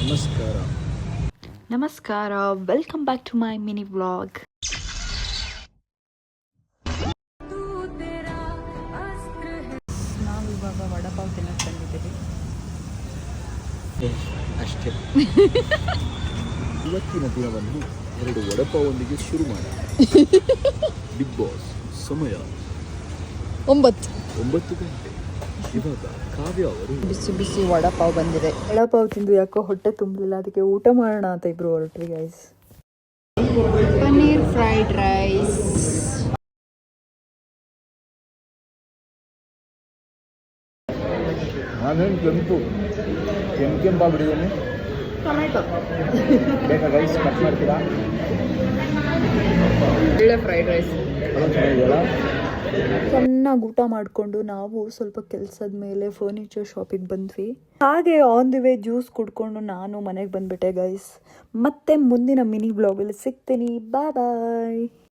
ನಮಸ್ಕಾರ. ನಮಸ್ಕಾರ, welcome back to my mini vlog. ನಾವು ಇವಾಗ ವಡಪಾವ್ ತಿನ್ನಕ್ಕೆ ಬಂದಿದ್ದೀವಿ. ಅಷ್ಟೇ. ಇವತ್ತಿನ ದಿನವನ್ನು 2 ವಡಪಾವೊಂದಿಗೆ ಶುರು ಮಾಡಿ. ಬಿಗ್ ಬಾಸ್ ಸಮಯ 9 ಗಂಟೆ. ಇವಾಗ ಕಾವ್ಯ ಅವರು ಬಿಸಿ ಬಿಸಿ ವಡಪಾವ್ ಬಂದಿದೆ. ವಡಪಾವ್ ತಿಂದು ಯಾಕೋ ಹೊಟ್ಟೆ ತುಂಬಲಿಲ್ಲ, ಅದಕ್ಕೆ ಊಟ ಮಾಡೋಣ ಅಂತ ಇಬ್ರು ಹೊರಟ್ವಿ ಗೈಸ್. ಪನ್ನೀರ್ ಫ್ರೈಡ್ ರೈಸ್, ನಾನೇನು ಕೆಂಪಾಗ್ಬಿಟ್ಟಿದ್ದೀನಿ. ಟೊಮೆಟೊ, ಬೇಕಾ ರೈಸ್ ಕಟ್ ಮಾಡ್ತೀರಾ? ಒಳ್ಳೆ ಫ್ರೈಡ್ ರೈಸ್. ಚೆನ್ನಾಗಿದೆಯಲ್ಲ. ಚೆನ್ನಾಗಿ ಊಟ ಮಾಡಿಕೊಂಡು ನಾವು ಸ್ವಲ್ಪ ಕೆಲಸದ ಮೇಲೆ ಫರ್ನಿಚರ್ ಶಾಪಿಗೆ ಬಂದ್ವಿ. ಹಾಗೆ ಆನ್ ದಿ ವೇ ಜ್ಯೂಸ್ ಕುಡ್ಕೊಂಡು ನಾನು ಮನೆಗೆ ಬಂದ್ಬಿಟ್ಟೆ ಗೈಸ್. ಮತ್ತೆ ಮುಂದಿನ ಮಿನಿ ಬ್ಲಾಗಲ್ಲಿ ಸಿಗ್ತೀನಿ. ಬಾಯ್ ಬಾಯ್.